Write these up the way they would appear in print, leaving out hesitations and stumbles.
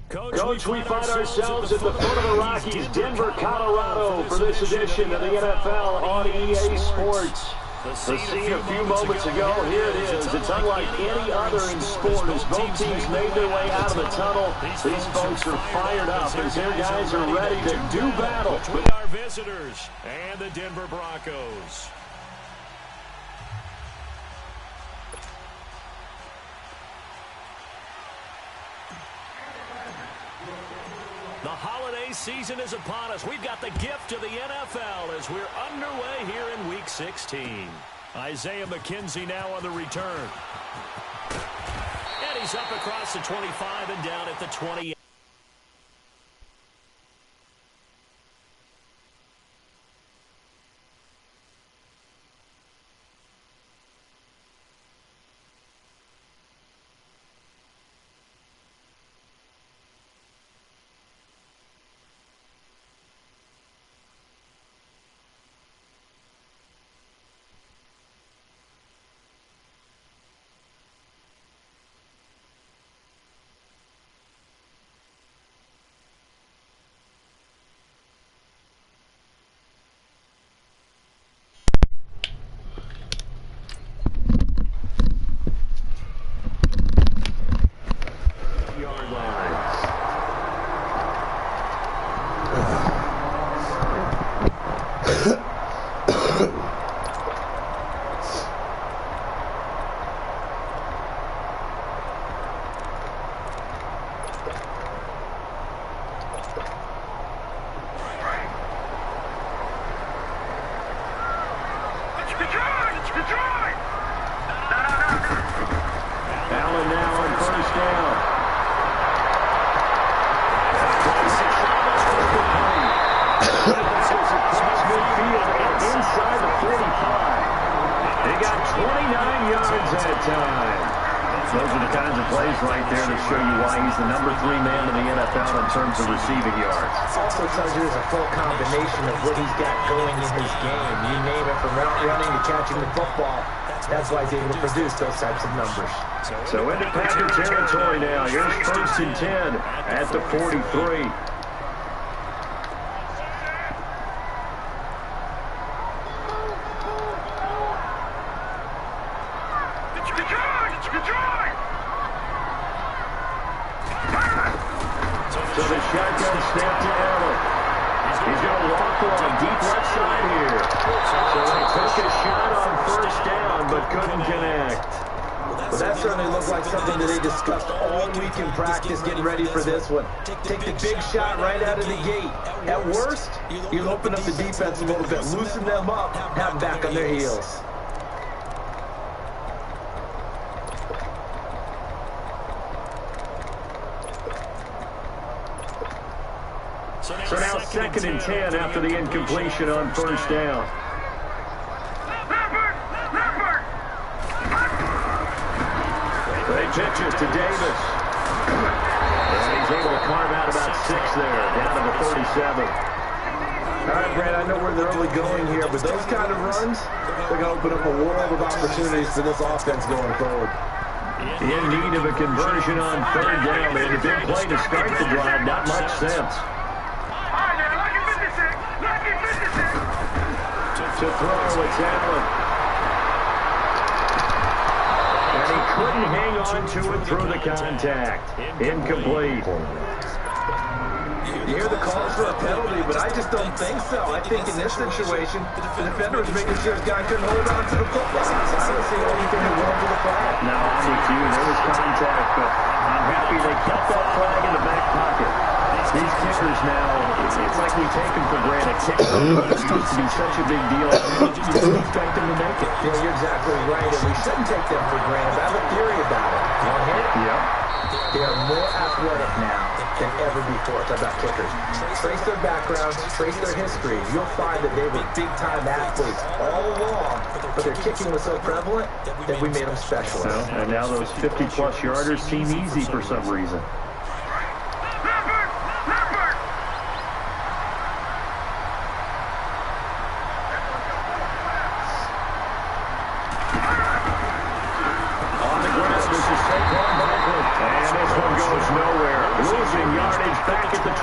Coach, we find ourselves at the foot of the Rockies, Denver, Colorado, for this edition of the NFL on EA Sports. The scene a few moments ago, here it is. It's unlike any other in sport as both teams made their way out of the tunnel. These folks are fired up as their guys are ready to do battle. With our visitors and the Denver Broncos. The holiday season is upon us. We've got the gift of the NFL as we're underway here in Week 16. Isaiah McKenzie now on the return. And he's up across the 25 and down at the 28. Those are the kinds of plays right there that show you why he's the #3 man in the NFL in terms of receiving yards. Also tells you there's a full combination of what he's got going in his game. You name it, from route running to catching the football. That's why he's able to produce those types of numbers. So into Packer territory now. Here's 1st and 10 at the 43. So the shotgun snap to Allen. He's going to walk one deep left side here. So they took a shot on 1st down, but couldn't connect. Well, that certainly looked like something that they discussed all week in practice, getting ready for this one. Take the big shot right out of the gate. At worst, you'll open up the defense a little bit, loosen them up, have them back on their heels. So now 2nd and 10 after the incompletion on 1st down. They pitch it to Davis. And he's able to carve out about 6 there, down to the 37. All right, Brad, I know we're in the early going here, but those kind of runs, they're going to open up a world of opportunities for this offense going forward. In need of a conversion on 3rd down. They had a big play to start the drive, not much sense. To throw, it's Allen. And he couldn't hang on to it through the contact. Incomplete. You hear the calls for a penalty, but I just don't think so. I think in this situation, the defender was making sure his guy couldn't hold on to the football. I don't see anything that wrong with the flag. No, I'm with you. There was contact, but I'm happy they kept that flag in the back pocket. These kickers now, it's like we take them for granted. It used to be such a big deal. You just expect them to make it. Yeah, you're exactly right, and we shouldn't take them for granted. I have a theory about it. You want to hear it? Yep. They are more athletic now than ever before. Talk about kickers. Trace their backgrounds, trace their history. You'll find that they were big-time athletes all along, but their kicking was so prevalent that we made them specialists. And now those 50-plus yarders seem easy for some reason. Nowhere. Losing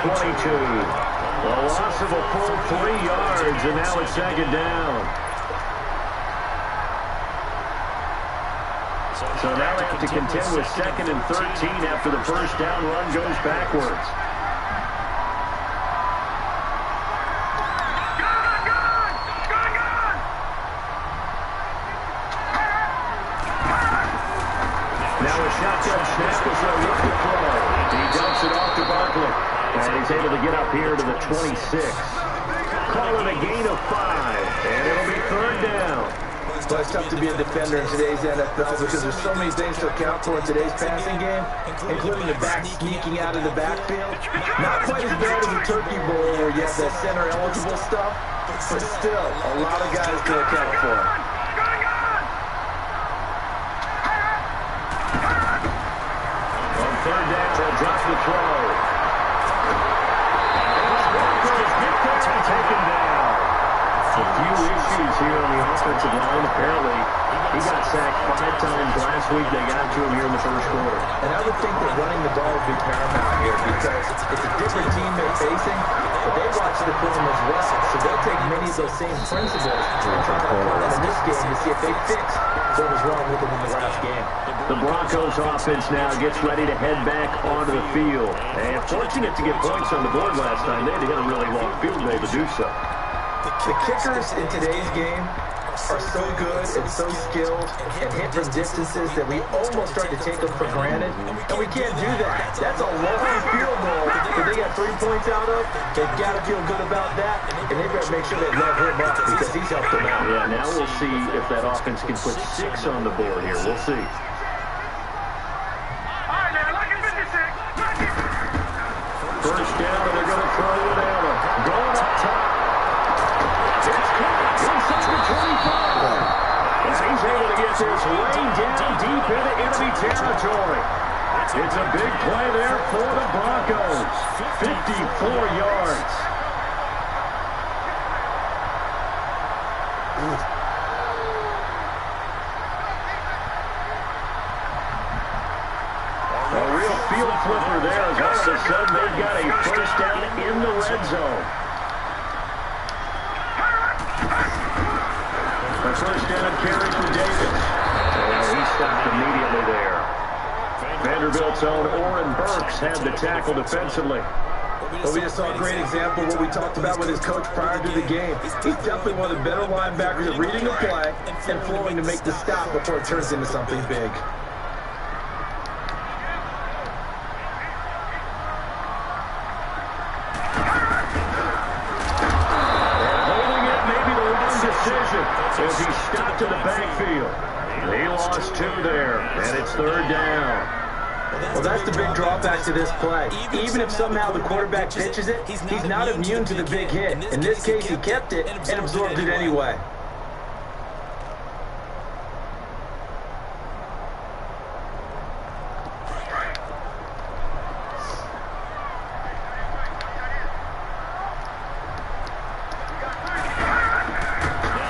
22. A loss of a full 3 yards, and now it's second down. So now they have to contend with 2nd and 13 after the first down run goes backwards. Now a shotgun snap as they look to throw. He dumps it off to Barkley. And he's able to get up here to the 26. Call it a gain of 5. And it'll be 3rd down. Well, it's tough to be a defender in today's NFL because there's so many things to account for in today's passing game, including the back sneaking out of the backfield. Not quite as bad as a turkey bowl where you have that center-eligible stuff, but still, a lot of guys to account for. On 3rd down, they'll drop the throw. Broncos get there and taken down. A few issues here on the offensive line. Apparently, he got sacked 5 times last week. They got to him here in the first quarter. And I would think that running the ball would be paramount here because it's a different team they're facing, but they watch the film as well. So they'll take many of those same principles and try to apply them in this game to see if they fix what was wrong with them in the last game. The Broncos offense now gets ready to head back onto the field. And fortunate to get points on the board last time. They had to hit a really long field goal to do so. The kickers in today's game are so good and so skilled and hit from distances that we almost start to take them for granted, and we can't do that. That's a long field goal that they got 3 points out of. They've got to feel good about that, and they've got to make sure they let him up because he's helped them out. Yeah, now we'll see if that offense can put 6 on the board here. We'll see. First down, and they're going to throw it at him. Going up top. It's caught inside the 25. As he's able to get this laying down deep into enemy territory. It's a big play there for the Broncos. 54 yards. A real field flipper there as all of a sudden they've got a first down in the red zone. A first down carry for Davis. And he stopped immediately there. Vanderbilt's own Oren Burks had the tackle defensively. Well, we just saw a great example of what we talked about with his coach prior to the game. He's definitely one of the better linebackers at reading the play and flowing to make the stop before it turns into something big. As he stopped in the backfield. He lost 2 there, and it's 3rd down. Well, that's the big drawback to this play. Even if somehow the quarterback pitches it, he's not immune to the big hit. In this case, he kept it and absorbed it anyway.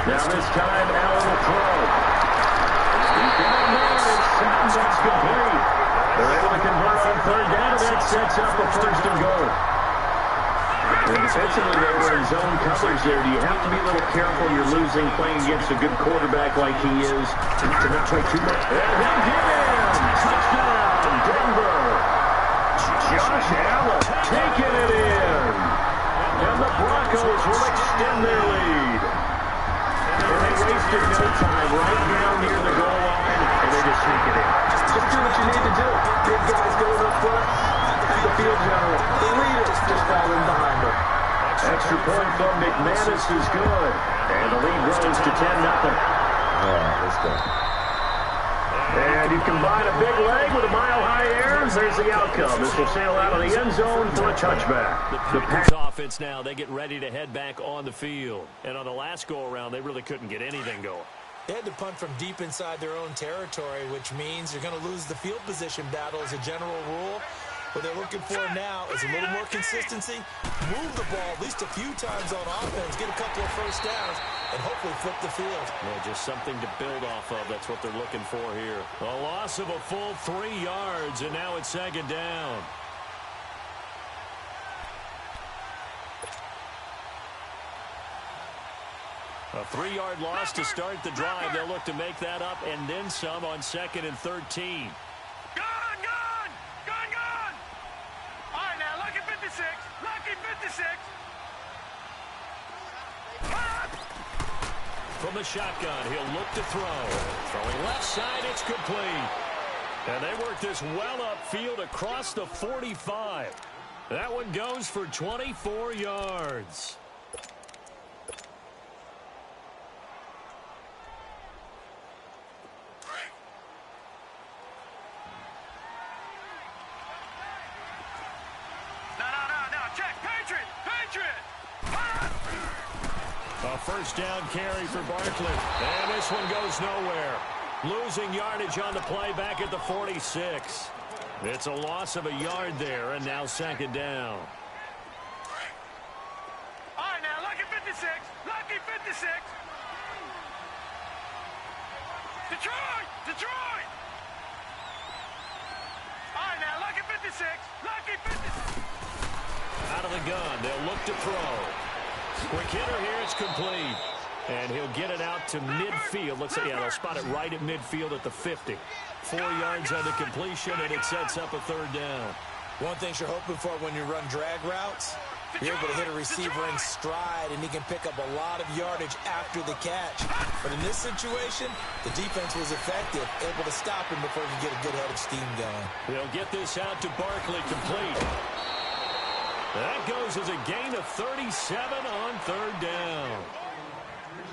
Now this time, Allen will throw. He's down there, and that's complete. They're able to convert on 3rd down, and that sets up a 1st and goal. And defensively, they were in zone coverage there. Do you have to be a little careful you're losing playing against a good quarterback like he is to not play too much? And he'll get in! Touchdown, Denver! Josh Allen taking it in. And the Broncos will extend their lead. And they wasted no time right down near the goal line, and they just sneak it in. Just do what you need to do. Big guys going up front. And the field general, the leaders, just following behind them. Extra point from McManus is good. And the lead grows to 10-0. All right, let's go. And you combine a big leg with a mile-high air, there's the outcome. This will sail out of the end zone for a touchback. The Packers offense now, they get ready to head back on the field. And on the last go-around, they really couldn't get anything going. They had to punt from deep inside their own territory, which means you're going to lose the field position battle as a general rule. What they're looking for now is a little more consistency, move the ball at least a few times on offense, get a couple of first downs, and hopefully flip the field. Yeah, just something to build off of. That's what they're looking for here. A loss of a full 3 yards, and now it's 2nd down. A 3-yard loss to start the drive. They'll look to make that up and then some on 2nd and 13. All right, now, lucky 56. Lucky 56. From the shotgun, he'll look to throw. Throwing left side, it's complete. And they work this well upfield across the 45. That one goes for 24 yards. A first down carry for Barkley. And this one goes nowhere. Losing yardage on the play back at the 46. It's a loss of a yard there, and now 2nd down. All right, now, lucky 56. Lucky 56. Detroit! All right, now, lucky 56. Lucky 56. Out of the gun, they'll look to throw. Quick hitter here, it's complete. And he'll get it out to midfield. Looks like, yeah, they'll spot it right at midfield at the 50. 4 yards on the completion, and it sets up a 3rd down. One thing you're hoping for when you run drag routes, you're able to hit a receiver in stride, and he can pick up a lot of yardage after the catch. But in this situation, the defense was effective, able to stop him before he could get a good head of steam going. They'll get this out to Barkley, complete. That goes as a gain of 37 on 3rd down.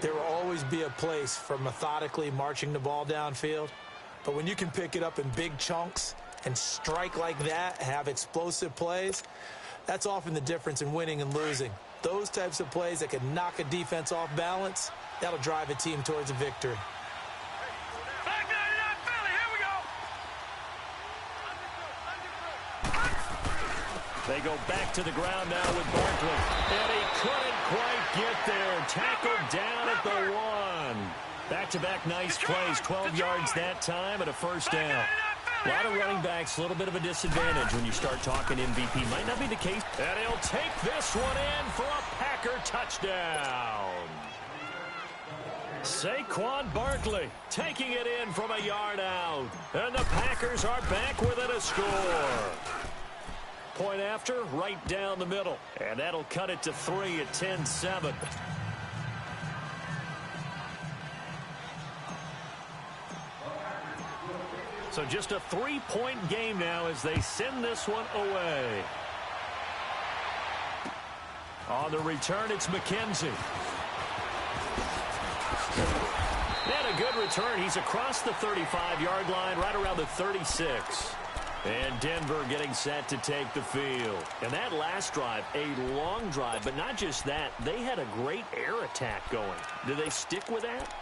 There will always be a place for methodically marching the ball downfield. But when you can pick it up in big chunks and strike like that, have explosive plays, that's often the difference in winning and losing. Those types of plays that can knock a defense off balance, that'll drive a team towards a victory. They go back to the ground now with Barkley. And he couldn't quite get there. Tackled down at the 1. Back-to-back nice plays. 12 yards that time and a first down. A lot of running backs, a little bit of a disadvantage when you start talking MVP. Might not be the case. And he'll take this one in for a Packer touchdown. Saquon Barkley taking it in from a yard out. And the Packers are back within a score. Point after, right down the middle. And that'll cut it to 3 at 10-7. So just a 3-point game now as they send this one away. On the return, it's McKenzie. And a good return. He's across the 35-yard line, right around the 36. And Denver getting set to take the field. And that last drive, a long drive, but not just that. They had a great air attack going. Do they stick with that?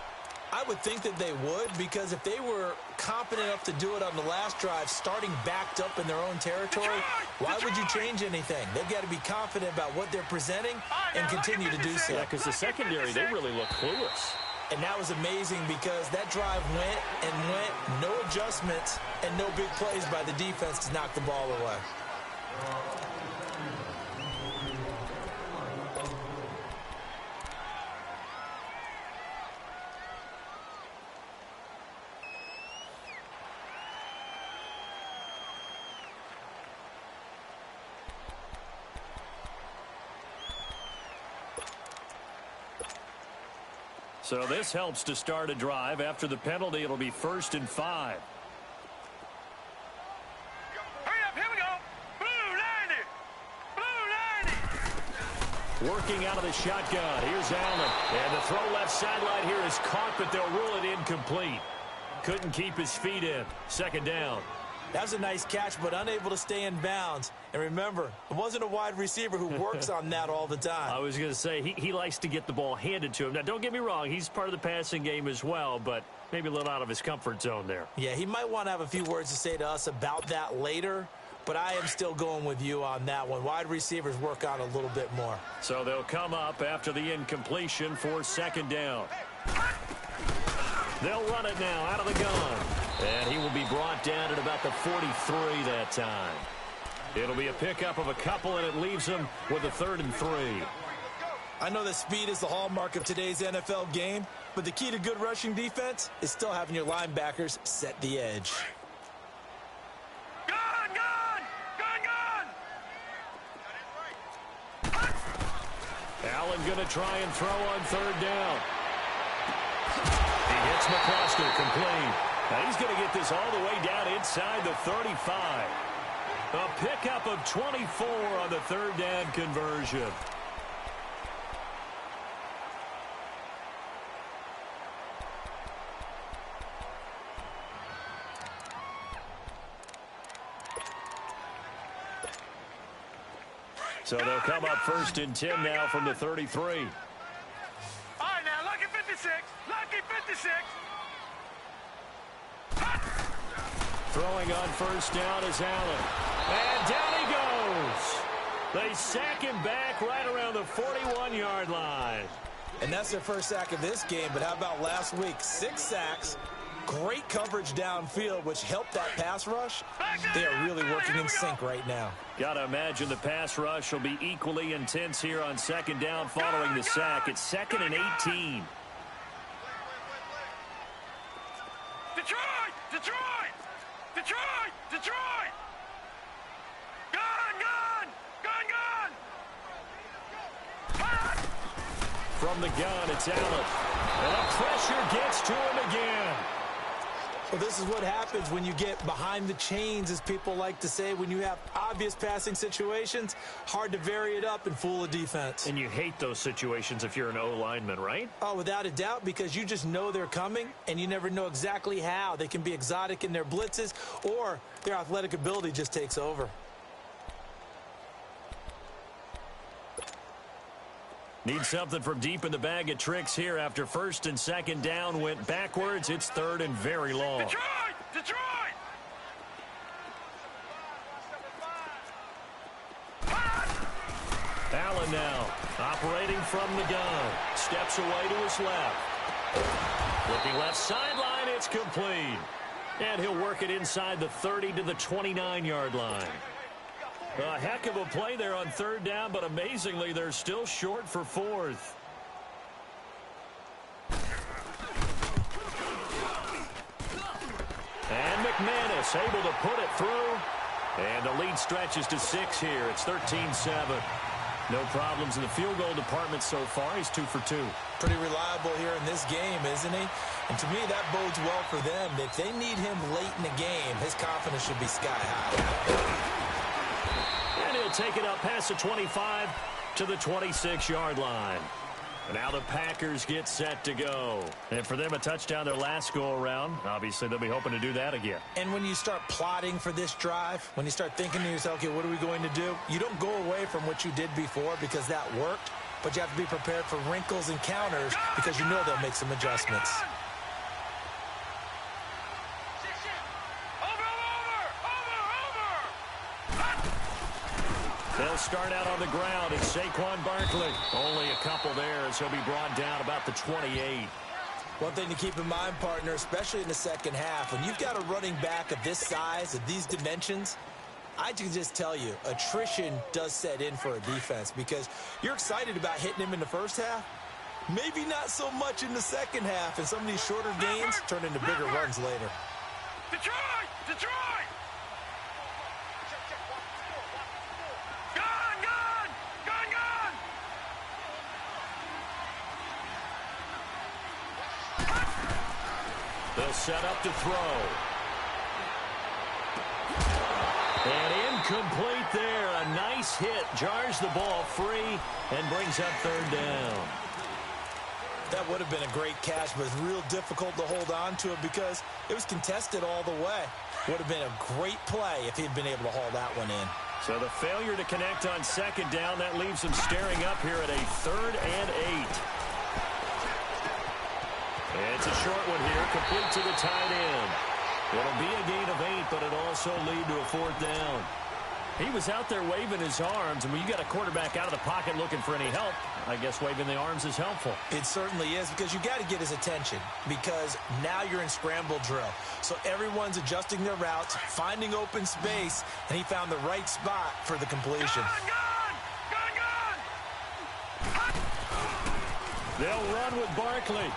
I would think that they would, because if they were competent enough to do it on the last drive, starting backed up in their own territory, why would you change anything? They've got to be confident about what they're presenting and continue to do so. Yeah, because the secondary, they really look clueless. And that was amazing because that drive went and went, no adjustments and no big plays by the defense to knock the ball away. So this helps to start a drive. After the penalty, it'll be 1st and 5. Hurry up, here we go. Blue 90. Working out of the shotgun. Here's Allen. And the throw left sideline here is caught, but they'll rule it incomplete. Couldn't keep his feet in. 2nd down. That was a nice catch, but unable to stay in bounds. And remember, it wasn't a wide receiver who works on that all the time. I was going to say, he likes to get the ball handed to him. Now, don't get me wrong, he's part of the passing game as well, but maybe a little out of his comfort zone there. Yeah, he might want to have a few words to say to us about that later, but I am still going with you on that one. Wide receivers work on a little bit more. So they'll come up after the incompletion for 2nd down. They'll run it now out of the gun. And he will be brought down at about the 43 that time. It'll be a pickup of a couple, and it leaves them with a 3rd and 3. I know that speed is the hallmark of today's NFL game, but the key to good rushing defense is still having your linebackers set the edge. Gun! Gun! Gun! Gun! Allen going to try and throw on third down. He hits McCluster, complete. Now he's going to get this all the way down inside the 35. A pickup of 24 on the third down conversion. So they'll come up 1st and 10 now from the 33. All right, now, lucky 56. Lucky 56. Throwing on 1st down is Allen. And down he goes. They sack him back right around the 41-yard line. And that's their first sack of this game, but how about last week? 6 sacks, great coverage downfield, which helped that pass rush. They are really working in sync right now. Got to imagine the pass rush will be equally intense here on 2nd down following the sack. It's 2nd and 18. Detroit! Detroit! Detroit! Detroit! Gun! Gun! Gun! Gun! From the gun, it's Allen. And the pressure gets to him again. Well, this is what happens when you get behind the chains, as people like to say. When you have obvious passing situations, hard to vary it up and fool a defense. And you hate those situations if you're an O-lineman, right? Oh, without a doubt, because you just know they're coming, and you never know exactly how. They can be exotic in their blitzes, or their athletic ability just takes over. Need something from deep in the bag of tricks here after 1st and 2nd down went backwards. It's 3rd and very long. Detroit! Detroit! Allen now operating from the gun. Steps away to his left. Looking left sideline, it's complete. And he'll work it inside the 30 to the 29-yard line. A heck of a play there on 3rd down, but amazingly, they're still short for 4th. And McManus able to put it through. And the lead stretches to 6 here. It's 13-7. No problems in the field goal department so far. He's 2 for 2. Pretty reliable here in this game, isn't he? And to me, that bodes well for them. If they need him late in the game, his confidence should be sky high. And he'll take it up past the 25 to the 26-yard line. And now the Packers get set to go. And for them, a touchdown their last go-around. Obviously, they'll be hoping to do that again. And when you start plotting for this drive, when you start thinking to yourself, okay, what are we going to do? You don't go away from what you did before because that worked, but you have to be prepared for wrinkles and counters because you know they'll make some adjustments. They'll start out on the ground. It's Saquon Barkley. Only a couple there as he'll be brought down about the 28. One thing to keep in mind, partner, especially in the second half, when you've got a running back of this size, of these dimensions, I can just tell you, attrition does set in for a defense because you're excited about hitting him in the first half. Maybe not so much in the second half, and some of these shorter gains turn into bigger runs later. Detroit! Detroit! They'll set up to throw. And incomplete there. A nice hit. Jars the ball free and brings up 3rd down. That would have been a great catch, but it's real difficult to hold on to it because it was contested all the way. Would have been a great play if he'd been able to haul that one in. So the failure to connect on 2nd down, that leaves him staring up here at a 3rd and 8. It's a short one here, complete to the tight end. It'll be a gain of 8, but it'll also lead to a 4th down. He was out there waving his arms, and when you got a quarterback out of the pocket looking for any help, I guess waving the arms is helpful. It certainly is, because you got to get his attention, because now you're in scramble drill. So everyone's adjusting their routes, finding open space, and he found the right spot for the completion. They'll run with Barkley.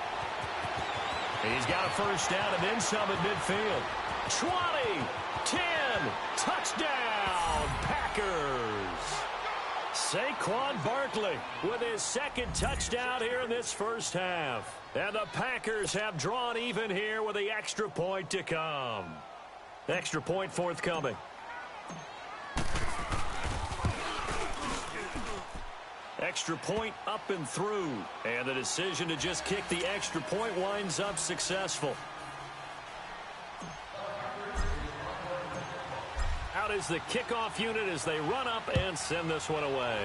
He's got a first down and then some at midfield. 20, 10, touchdown, Packers. Saquon Barkley with his second touchdown here in this first half. And the Packers have drawn even here with the extra point to come. Extra point forthcoming. Extra point up and through. And the decision to just kick the extra point winds up successful. Out is the kickoff unit as they run up and send this one away.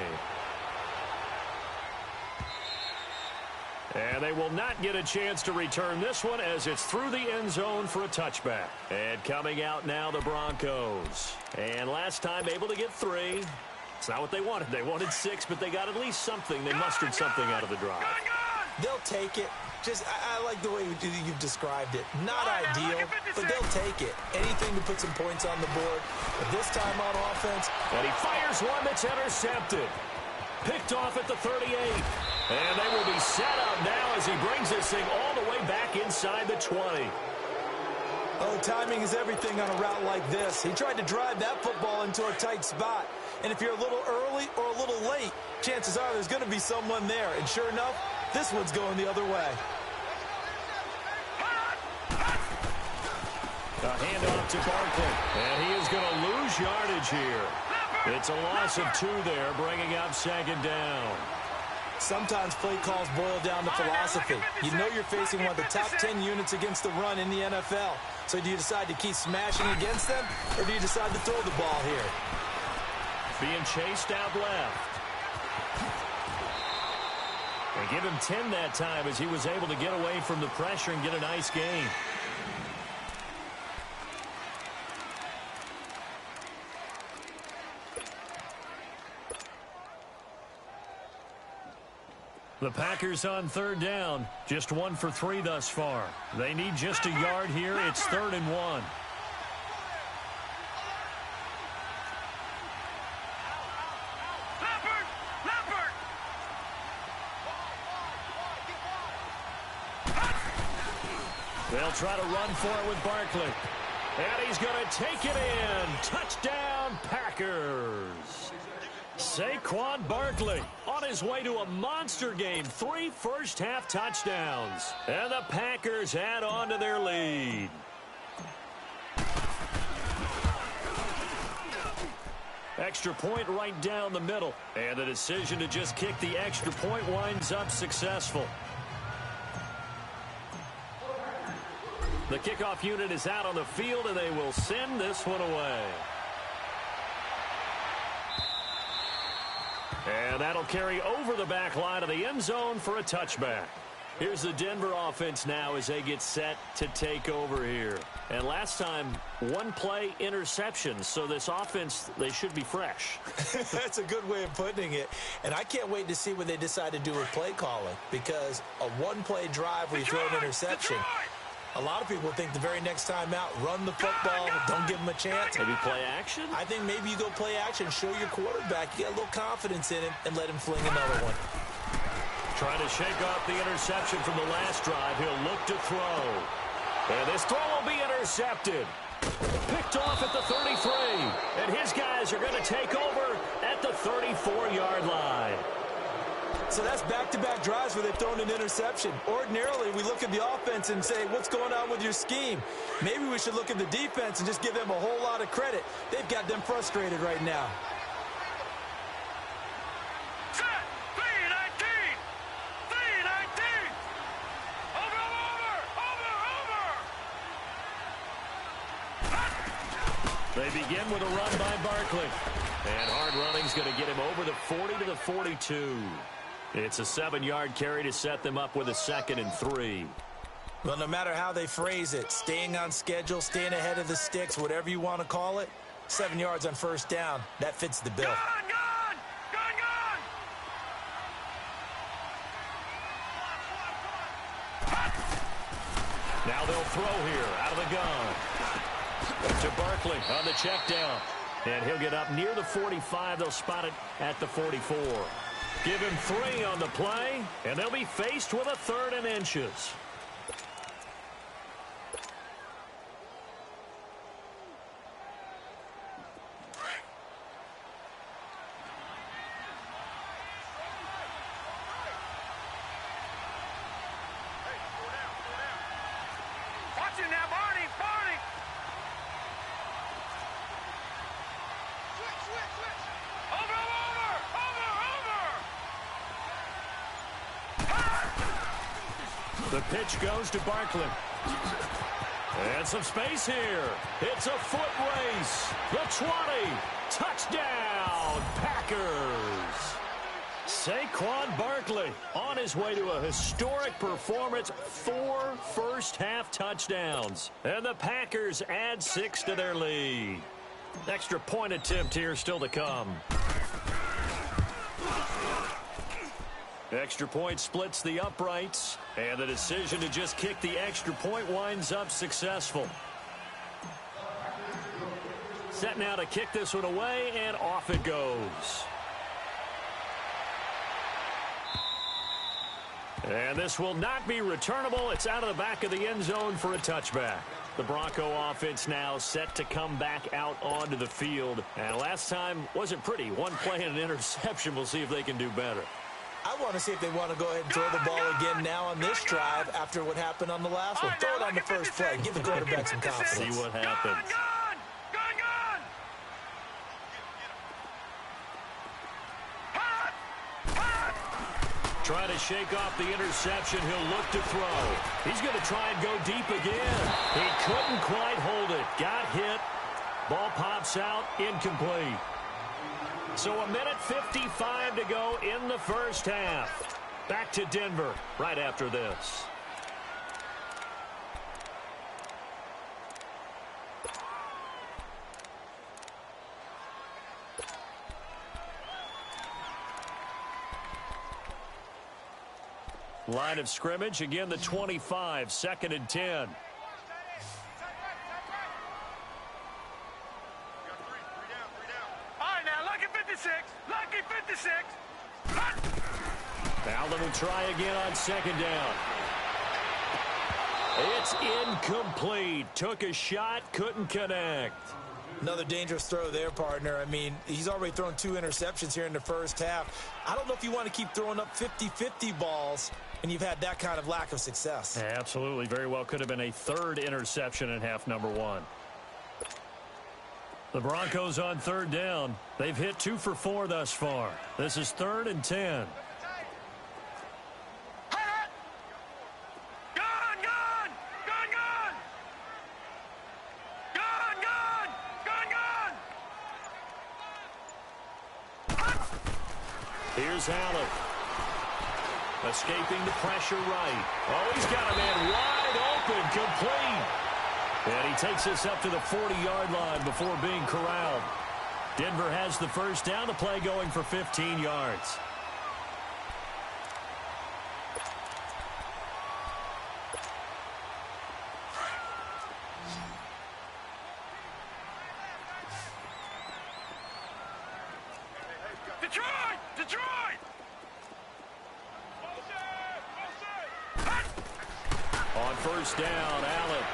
And they will not get a chance to return this one as it's through the end zone for a touchback. And coming out now, the Broncos. And last time able to get 3. It's not what they wanted. They wanted 6, but they got at least something. They mustered something out of the drive. They'll take it. Just, I like the way you've described it. Not ideal, but they'll take it. Anything to put some points on the board. But this time on offense. And he fires one that's intercepted. Picked off at the 38. And they will be set up now as he brings this thing all the way back inside the 20. Oh, timing is everything on a route like this. He tried to drive that football into a tight spot. And if you're a little early or a little late, chances are there's going to be someone there. And sure enough, this one's going the other way. A handoff to Barkley. And he is going to lose yardage here. It's a loss of 2 there, bringing up second down. Sometimes play calls boil down to philosophy. You know you're facing one of the top 10 units against the run in the NFL. So do you decide to keep smashing against them, or do you decide to throw the ball here? Being chased out left. They give him 10 that time as he was able to get away from the pressure and get a nice gain. The Packers on third down. Just 1 for 3 thus far. They need just a yard here. It's 3rd and 1. They'll try to run for it with Barkley. And he's going to take it in. Touchdown, Packers. Saquon Barkley on his way to a monster game. 3 first-half touchdowns. And the Packers add on to their lead. Extra point right down the middle. And the decision to just kick the extra point winds up successful. The kickoff unit is out on the field, and they will send this one away. And that'll carry over the back line of the end zone for a touchback. Here's the Denver offense now as they get set to take over here. And last time, 1 play interception. So this offense, they should be fresh. That's a good way of putting it. And I can't wait to see what they decide to do with play calling. Because a 1-play drive where you throw an interception, a lot of people think the very next time out, run the football, don't give them a chance. Maybe play action? I think maybe you go play action, show your quarterback, you get a little confidence in him, and let him fling another one. Trying to shake off the interception from the last drive. He'll look to throw. And this throw will be intercepted. Picked off at the 33. And his guys are going to take over at the 34-yard line. So that's back-to-back drives where they've thrown an interception. Ordinarily, we look at the offense and say, what's going on with your scheme? Maybe we should look at the defense and just give them a whole lot of credit. They've got them frustrated right now. Set. 3-19. 3-19. Over. They begin with a run by Barkley. And hard running's going to get him over the 40 to the 42. It's a 7-yard carry to set them up with a 2nd and 3. Well, no matter how they phrase it, staying on schedule, staying ahead of the sticks, whatever you want to call it, 7 yards on first down, that fits the bill. Gone. Now they'll throw here out of the gun. To Barkley on the check down. And he'll get up near the 45. They'll spot it at the 44. Give him 3 on the play, and they'll be faced with a 3rd and inches. Watch it now, Barney! Barney! Switch! Over! The pitch goes to Barkley. And some space here. It's a foot race. The 20. Touchdown, Packers. Saquon Barkley on his way to a historic performance. 4 first-half touchdowns. And the Packers add 6 to their lead. Extra point attempt here still to come. Extra point splits the uprights, and the decision to just kick the extra point winds up successful. Set now to kick this one away, and off it goes. And this will not be returnable. It's out of the back of the end zone for a touchback. The Bronco offense now set to come back out onto the field. And last time wasn't pretty. One play and an interception. We'll see if they can do better. I want to see if they want to go ahead and throw the ball again now on this drive after what happened on the last one. Throw it on the first play. Give the quarterback some confidence. See what happens. Gone! Trying to shake off the interception. He'll look to throw. He's going to try and go deep again. He couldn't quite hold it. Got hit. Ball pops out. Incomplete. So 1:55 to go in the first half. Back to Denver right after this. Line of scrimmage, again the 25, 2nd and 10. Lucky 56. Allen will try again on 2nd down. It's incomplete. Took a shot, couldn't connect. Another dangerous throw there, partner. I mean, he's already thrown 2 interceptions here in the first half. I don't know if you want to keep throwing up 50-50 balls and you've had that kind of lack of success. Absolutely. Very well could have been a 3rd interception in half number 1. The Broncos on 3rd down. They've hit 2 for 4 thus far. This is 3rd and 10. Here's Allen. Escaping the pressure right. Oh, he's got a man wide open, complete. And he takes us up to the 40-yard line before being corralled. Denver has the first down. The play going for 15 yards. Detroit! On first down, Allen.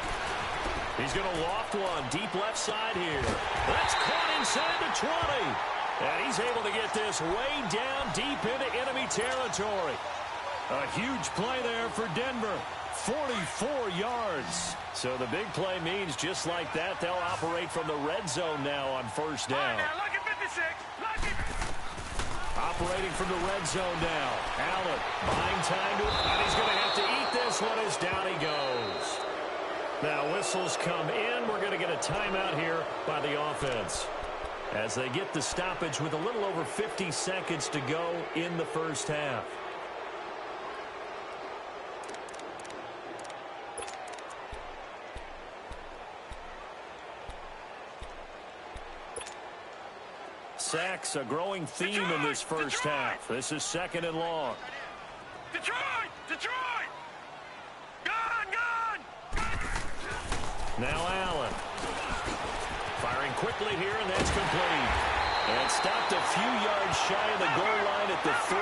He's going to loft one deep left side here. That's caught inside the 20. And he's able to get this way down deep into enemy territory. A huge play there for Denver. 44 yards. So the big play means just like that, they'll operate from the red zone now on first down. Lucky 56. Operating from the red zone now. Allen buying time and he's going to have to eat this one as down he goes. Now whistles come in. We're going to get a timeout here by the offense as they get the stoppage with a little over 50 seconds to go in the first half. Sacks, a growing theme in this first half. This is 2nd and long. Detroit! Gone! Now Allen. Firing quickly here, and that's complete. And stopped a few yards shy of the goal line at the 3.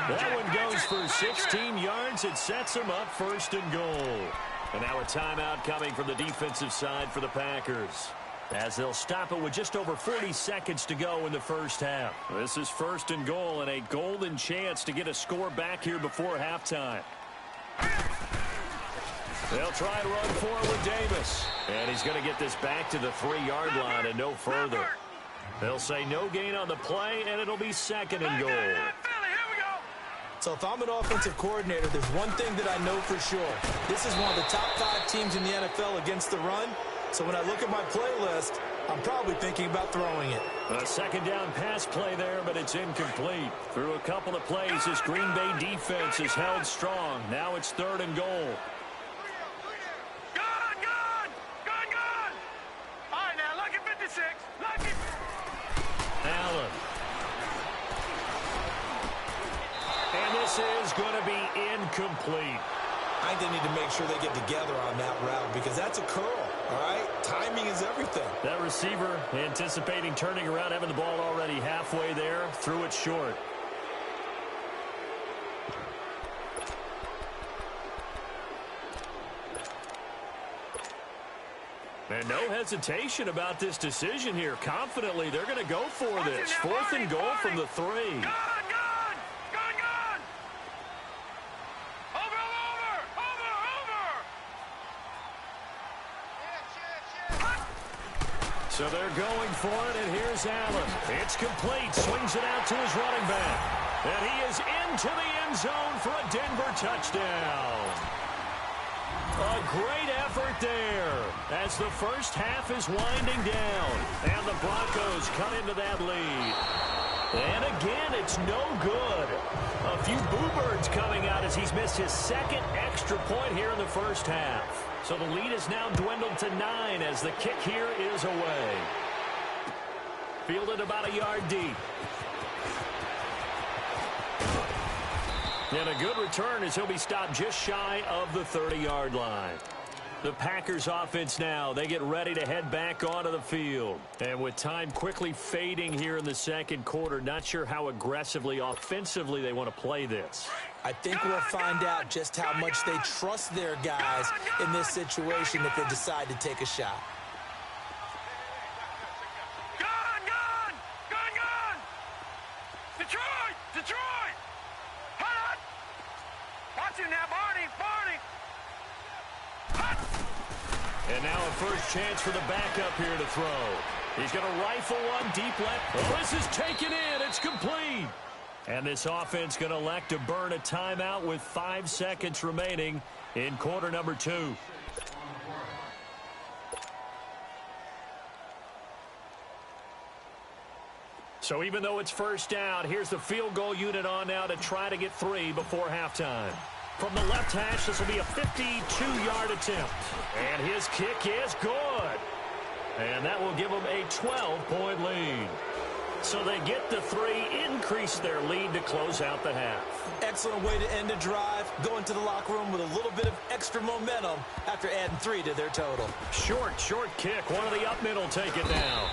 That one goes for 16 yards. It sets them up 1st and goal. And now a timeout coming from the defensive side for the Packers, as they'll stop it with just over 40 seconds to go in the first half. This is 1st and goal and a golden chance to get a score back here before halftime. They'll try and run forward with Davis. And he's going to get this back to the 3-yard line and no further. They'll say no gain on the play, and it'll be 2nd and goal. So if I'm an offensive coordinator, there's one thing that I know for sure. This is one of the top 5 teams in the NFL against the run. So when I look at my playlist, I'm probably thinking about throwing it. A 2nd down pass play there, but it's incomplete. Through a couple of plays, this Green Bay defense is held strong. Now it's 3rd and goal. All right, now, lucky 56. Lucky. Allen. And this is going to be incomplete. I think they need to make sure they get together on that route because that's a curl, all right? Timing is everything. That receiver anticipating turning around, having the ball already halfway there, threw it short. And no hesitation about this decision here. Confidently, they're going to go for this. 4th and goal from the 3. So they're going for it, and here's Allen. It's complete. Swings it out to his running back. And he is into the end zone for a Denver touchdown. A great effort there as the first half is winding down. And the Broncos cut into that lead. And again, it's no good. A few boo birds coming out as he's missed his 2nd extra point here in the first half. So the lead is now dwindled to 9 as the kick here is away. Fielded about a yard deep. And a good return as he'll be stopped just shy of the 30-yard line. The Packers offense now, they get ready to head back onto the field. And with time quickly fading here in the 2nd quarter, not sure how aggressively, offensively they want to play this. I think we'll find out just how much they trust their guys in this situation if they decide to take a shot. Detroit! Hot! Watch him now, Barney! And now a first chance for the backup here to throw. He's going to rifle one deep left. Oh, this is taken in. It's complete. And this offense going to elect to burn a timeout with 5 seconds remaining in quarter number 2. So even though it's first down, here's the field goal unit on now to try to get 3 before halftime. From the left hash, this will be a 52-yard attempt. And his kick is good. And that will give them a 12-point lead. So they get the 3, increase their lead to close out the half. Excellent way to end the drive. Go into the locker room with a little bit of extra momentum after adding 3 to their total. Short kick. One of the up middle take it down.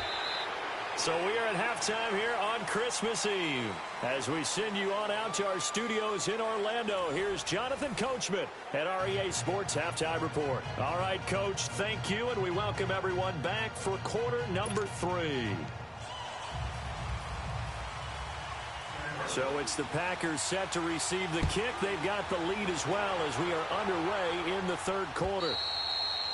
So we are at halftime here on Christmas Eve. As we send you on out to our studios in Orlando, here's Jonathan Coachman at REA Sports Halftime Report. All right, Coach, thank you, and we welcome everyone back for quarter number 3. So it's the Packers set to receive the kick. They've got the lead as well as we are underway in the 3rd quarter.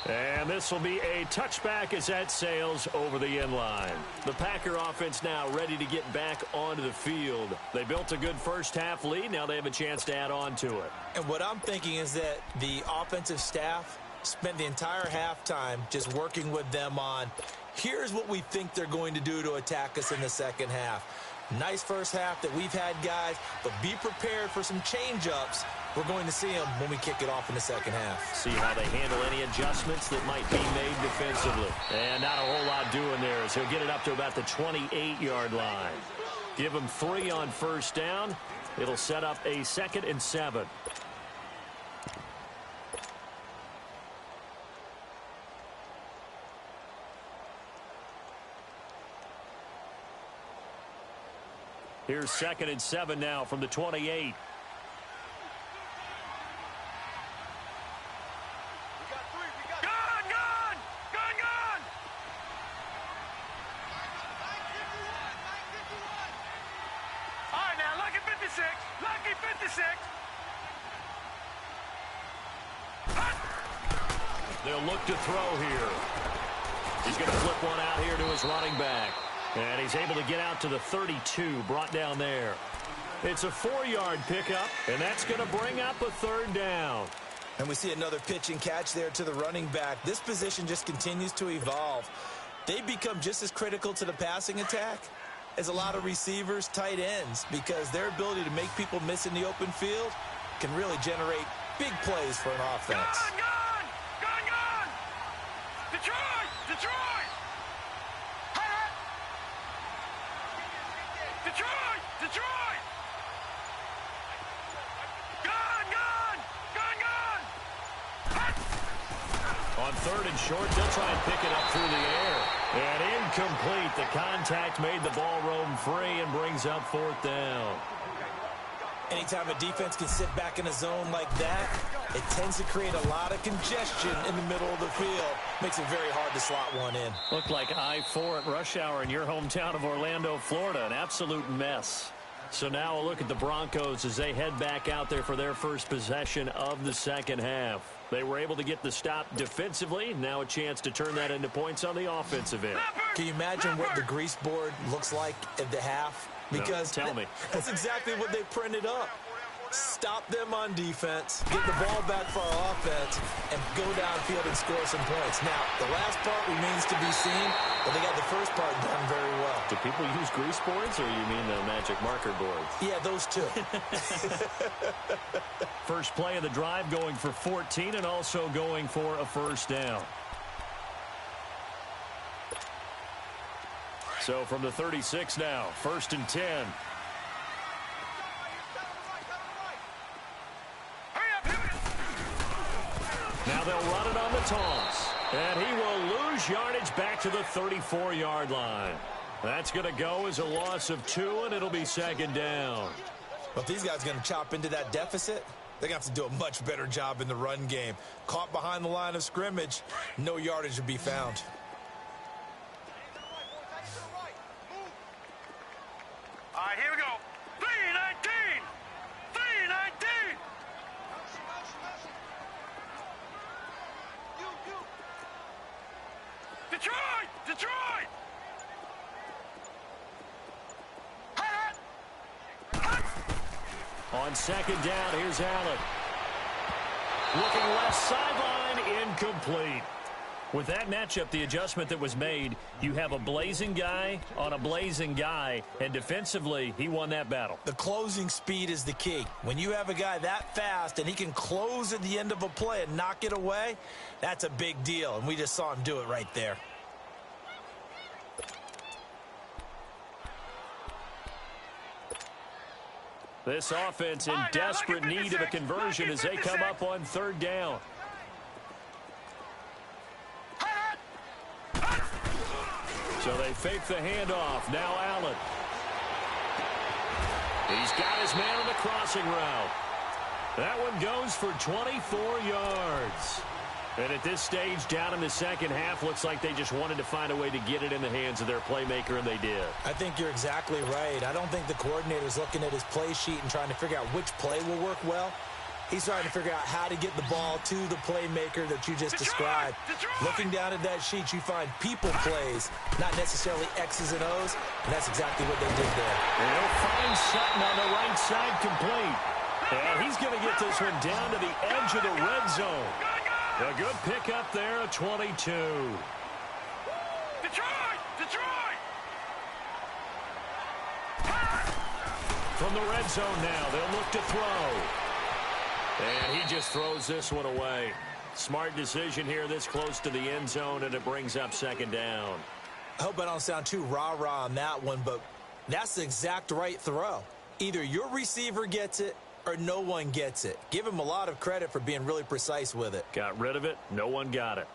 And this will be a touchback as that sails over the end line. The Packer offense now ready to get back onto the field. They built a good first half lead. Now they have a chance to add on to it. And what I'm thinking is that the offensive staff spent the entire halftime just working with them on, here's what we think they're going to do to attack us in the second half. Nice first half that we've had, guys, but be prepared for some change-ups. We're going to see them when we kick it off in the second half. See how they handle any adjustments that might be made defensively. And not a whole lot doing there as he'll get it up to about the 28-yard line. Give him 3 on first down. It'll set up a 2nd and 7. Here's 2nd and 7 now from the 28. Lucky 56. They'll look to throw here. He's going to flip one out here to his running back. And he's able to get out to the 32, brought down there. It's a 4-yard pickup, and that's going to bring up a 3rd down. And we see another pitch and catch there to the running back. This position just continues to evolve. They become just as critical to the passing attack as a lot of receivers, tight ends, because their ability to make people miss in the open field can really generate big plays for an offense. Gone! Detroit! Detroit! On 3rd and short, they'll try and pick it up through the air. And incomplete. The contact made the ball roam free and brings up 4th down. Anytime a defense can sit back in a zone like that, it tends to create a lot of congestion in the middle of the field. Makes it very hard to slot one in. Looked like I-4 at rush hour in your hometown of Orlando, Florida. An absolute mess. So now a look at the Broncos as they head back out there for their first possession of the second half. They were able to get the stop defensively. Now a chance to turn that into points on the offensive end. Can you imagine what the grease board looks like at the half? Because no, tell me. That's exactly what they printed up. Stop them on defense, get the ball back for our offense, and go downfield and score some points. Now, the last part remains to be seen, but they got the first part done very well. Do people use grease boards, or you mean the magic marker boards? Yeah, those two. First play of the drive going for 14 and also going for a 1st down. So from the 36 now, 1st and 10. Now they'll run it on the toss. And he will lose yardage back to the 34-yard line. That's going to go as a loss of 2, and it'll be 2nd down. Well, if these guys are going to chop into that deficit, they're going to have to do a much better job in the run game. Caught behind the line of scrimmage, no yardage to be found. All right, here we go. 3-19. 3-19. Detroit! Detroit! On 2nd down, here's Allen. Looking left sideline, incomplete. With that matchup, the adjustment that was made, you have a blazing guy on a blazing guy, and defensively, he won that battle. The closing speed is the key. When you have a guy that fast and he can close at the end of a play and knock it away, that's a big deal, and we just saw him do it right there. This offense in desperate need of a conversion as they come up on 3rd down. So they fake the handoff. Now Allen. He's got his man on the crossing route. That one goes for 24 yards. And at this stage, down in the second half, looks like they just wanted to find a way to get it in the hands of their playmaker, and they did. I think you're exactly right. I don't think the coordinator's looking at his play sheet and trying to figure out which play will work well. He's trying to figure out how to get the ball to the playmaker that you just described. Looking down at that sheet, you find people plays, not necessarily X's and O's, and that's exactly what they did there. And he'll find Sutton on the right side complete. And he's going to get this one down to the edge of the red zone. A good pickup there, a 22. Detroit! Detroit! From the red zone now, they'll look to throw. And he just throws this one away. Smart decision here this close to the end zone, and it brings up 2nd down. I hope I don't sound too rah-rah on that one, but that's the exact right throw. Either your receiver gets it or no one gets it. Give him a lot of credit for being really precise with it. Got rid of it. No one got it.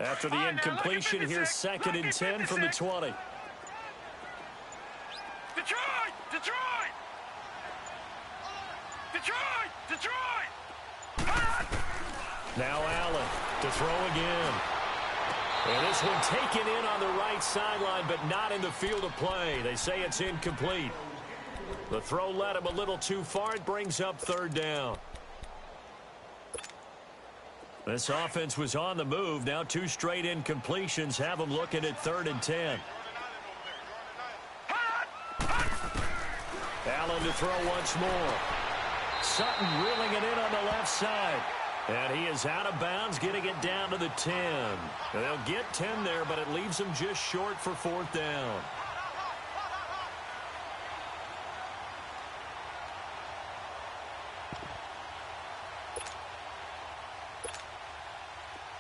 After the incompletion, here's 2nd and 10 from the 20. Detroit! Detroit! Detroit! Detroit! Now Allen to throw again. And this one taken in on the right sideline, but not in the field of play. They say it's incomplete. The throw led him a little too far. It brings up 3rd down. This offense was on the move. Now 2 straight incompletions have them looking at 3rd and 10. Allen to throw once more. Sutton reeling it in on the left side. And he is out of bounds, getting it down to the 10. They'll get 10 there, but it leaves them just short for 4th down.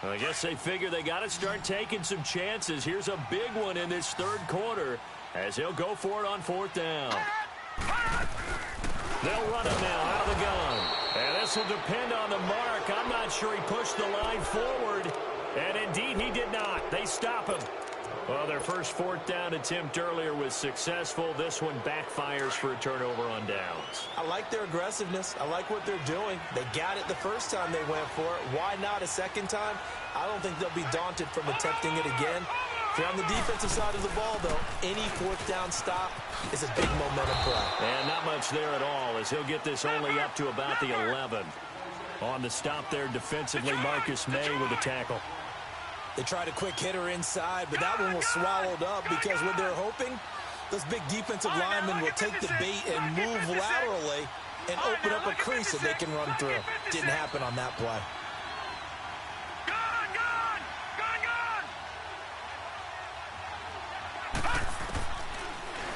I guess they figure they got to start taking some chances. Here's a big one in this 3rd quarter as he'll go for it on 4th down. They'll run him now out of the gun. And this will depend on the mark. I'm not sure he pushed the line forward. And indeed, he did not. They stop him. Well, their first 4th down attempt earlier was successful. This one backfires for a turnover on downs. I like their aggressiveness. I like what they're doing. They got it the first time they went for it. Why not a second time? I don't think they'll be daunted from attempting it again. If you're on the defensive side of the ball, though, any 4th down stop is a big momentum play. And not much there at all, as he'll get this only up to about the 11. On the stop there defensively, Marcus May with a tackle. They tried a quick hitter inside, but that one was swallowed up because what they're hoping, those big defensive linemen will take the bait and move laterally and open up a crease that they can run through. Didn't happen on that play.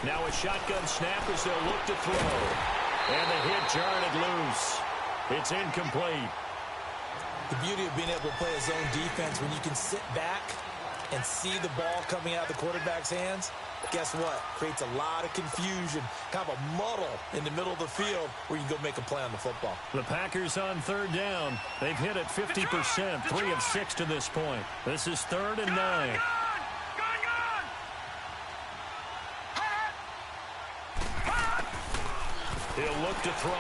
Now a shotgun snap as they'll look to throw. And the hit jarred it loose. It's incomplete. The beauty of being able to play a zone defense when you can sit back and see the ball coming out of the quarterback's hands, guess what? Creates a lot of confusion, kind of a muddle in the middle of the field where you can go make a play on the football. The Packers on 3rd down. They've hit it 50%, 3 of 6 to this point. This is 3rd and 9. He'll look to throw.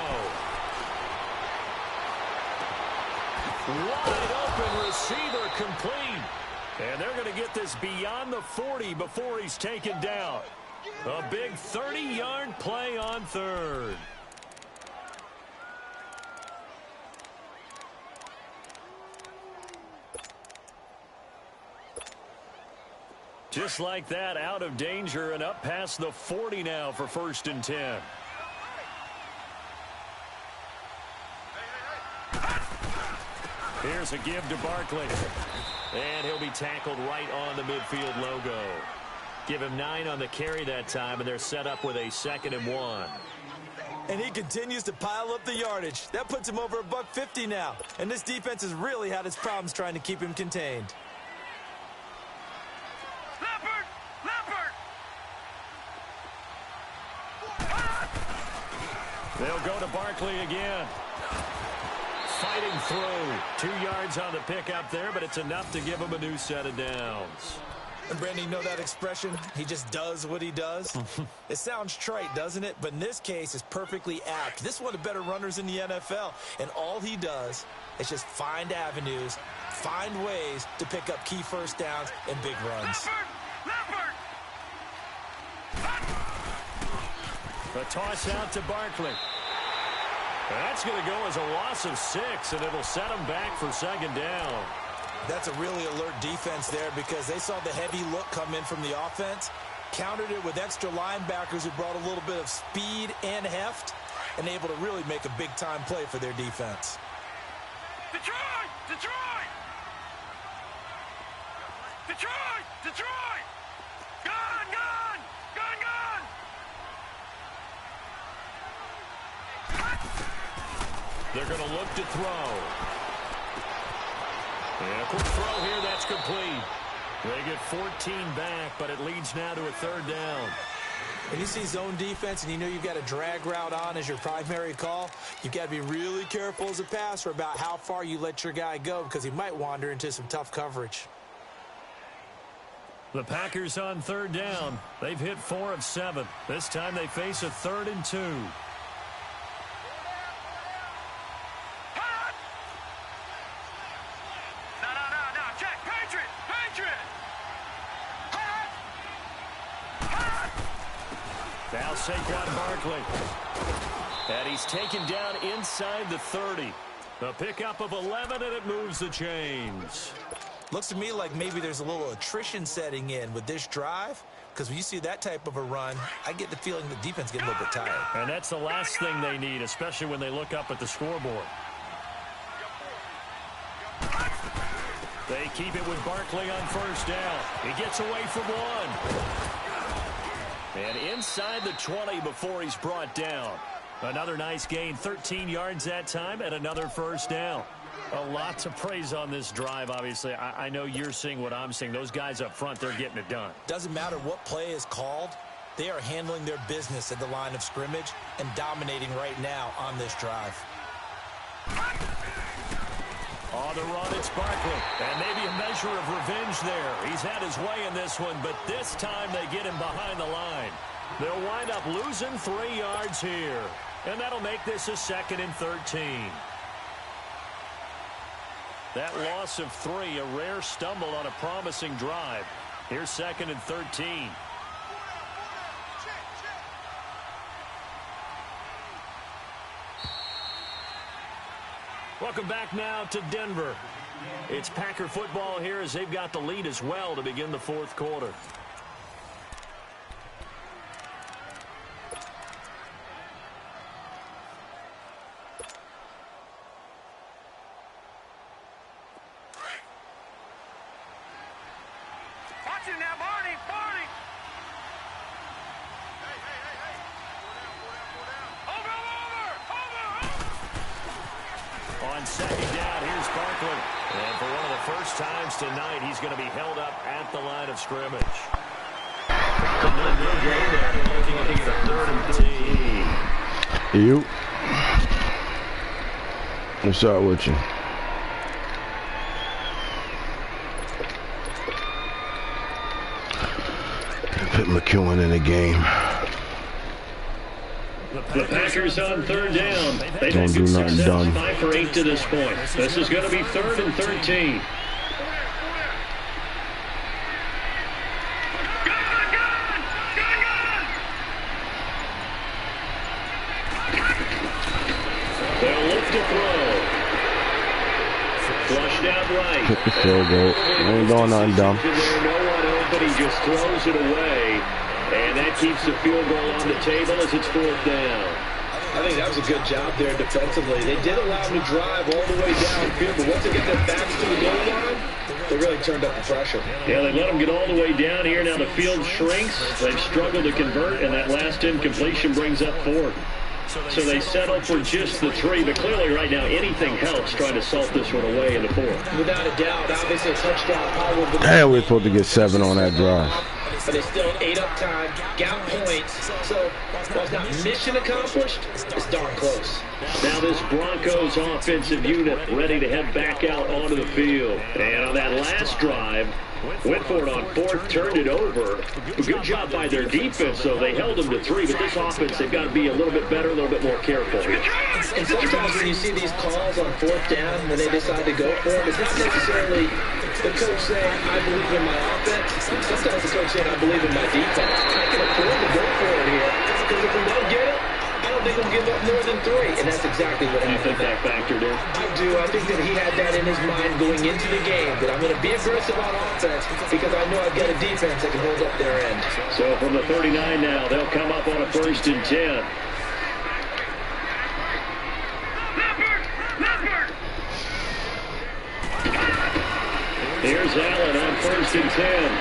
Wide open receiver complete. And they're going to get this beyond the 40 before he's taken down. A big 30-yard play on 3rd. Just like that, out of danger and up past the 40 now for 1st and 10. Here's a give to Barkley. And he'll be tackled right on the midfield logo. Give him 9 on the carry that time, and they're set up with a 2nd and 1. And he continues to pile up the yardage. That puts him over $150 now. And this defense has really had its problems trying to keep him contained. They'll go to Barkley again. Fighting through. 2 yards on the pickup there, but it's enough to give him a new set of downs. And Brandon, you know that expression? He just does what he does. It sounds trite, doesn't it? But in this case, it's perfectly apt. This is one of the better runners in the NFL. And all he does is just find avenues, find ways to pick up key 1st downs and big runs. A toss out to Barkley. That's going to go as a loss of 6, and it'll set them back for 2nd down. That's a really alert defense there because they saw the heavy look come in from the offense, countered it with extra linebackers who brought a little bit of speed and heft, and able to really make a big-time play for their defense. Detroit! Detroit! Detroit! Detroit! Gun! Gun! Gun! Gun! They're going to look to throw. And a quick throw here, that's complete. They get 14 back, but it leads now to a 3rd down. When you see zone defense and you know you've got a drag route on as your primary call, you've got to be really careful as a passer about how far you let your guy go because he might wander into some tough coverage. The Packers on third down. They've hit 4 of 7. This time they face a 3rd and 2. No, check. Patriot. Now Saquon Barkley. And he's taken down inside the 30. The pickup of 11, and it moves the chains. Looks to me like maybe there's a little attrition setting in with this drive, because when you see that type of a run, I get the feeling the defense gets a little bit tired. And that's the last thing they need, especially when they look up at the scoreboard. They keep it with Barkley on first down. He gets away from one. And inside the 20 before he's brought down. Another nice gain, 13 yards that time, and another first down. A lot to praise on this drive, obviously. I know you're seeing what I'm seeing. Those guys up front, they're getting it done. Doesn't matter what play is called. They are handling their business at the line of scrimmage and dominating right now on this drive. On the run, it's Barkley. And maybe a measure of revenge there. He's had his way in this one, but this time they get him behind the line. They'll wind up losing 3 yards here. And that'll make this a 2nd and 13. That loss of 3, a rare stumble on a promising drive. Here's 2nd and 13. Welcome back now to Denver. It's Packer football here as they've got the lead as well to begin the 4th quarter. On 2nd down, here's Barkley. And for one of the first times tonight, he's going to be held up at the line of scrimmage. Looking at 3rd and 10. You. What's up with you? Put McEwen in the game. The Packers on 3rd down. They've Don't do nothing dumb. 5 for 8 to this point. This is going to be 3rd and 13. They'll look to throw. Flushed out right. Kick the field goal. Ain't doing nothing dumb. No one open. He just throws it away. And that keeps the field goal on the table as it's 4th down. I think that was a good job there defensively. They did allow him to drive all the way downfield, but once they get their backs to the goal line, they really turned up the pressure. Yeah, they let him get all the way down here. Now the field shrinks. They've struggled to convert, and that last incompletion brings up 4th. So they settle for just the 3, but clearly right now anything helps trying to salt this one away in the 4th. Without a doubt, obviously a touchdown power. Damn, we're supposed to get 7 on that drive. But they still ate up time, got points. So while it's not mission accomplished, it's darn close. Now this Broncos offensive unit ready to head back out onto the field. And on that last drive, went for it on 4th, turned it over. A good job by their defense, though. They held them to 3, but this offense, they've got to be a little bit better, a little bit more careful here. And sometimes when you see these calls on 4th down, when they decide to go for it, it's not necessarily the coach saying, I believe in my offense. Sometimes the coach saying, I believe in my defense. I can afford to go for it here, because if we don't get it, I don't think we'll give up more than 3. And that's exactly what happened. You think that factored in? I do. I think that he had that in his mind going into the game, that I'm going to be aggressive on offense because I know I've got a defense that can hold up their end. So from the 39 now, they'll come up on a 1st and 10. Here's Allen on 1st and 10.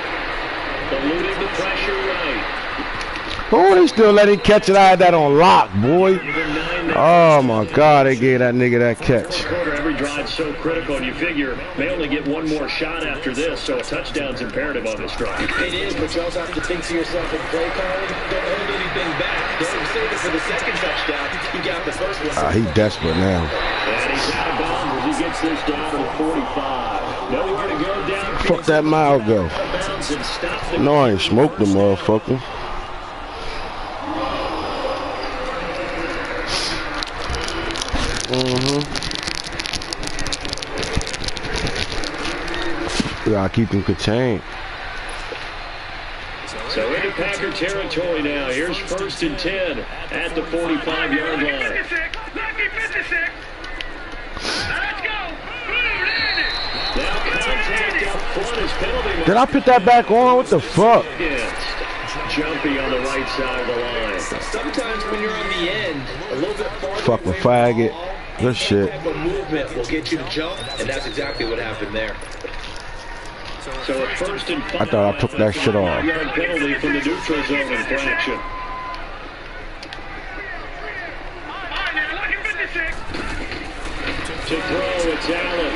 Eluding the pressure right. Oh, they still let him catch it. I had that on lock, boy. Oh, my God, they gave that nigga that catch. Every drive's so critical, and you figure they only get one more shot after this, so a touchdown's imperative on this drive. It is, but you also have to think to yourself in play calling, don't hold anything back. Don't save it for the 2nd touchdown. You got the first one. He's desperate now. And he's out of bounds as he gets this down to the 45. Nowhere to go down. Fuck that mile go. No, I ain't smoked the motherfucker. We gotta keep him contained. So into Packer territory now. Here's 1st and 10 at the 45-yard line. Lucky 56. Let's go. Now contact up front is penalty. Did I put that back on? What the fuck? Jumpy on the right side of the line. Sometimes when you're on the end, a little bit farther. Fuck a faggot. Good shit. Type of movement will get you to jump, and that's exactly what happened there. So at 1st and 5, I thought I took that shit off. 5-yard penalty from the neutral zone infraction. Lucky 56. To throw, it's Allen.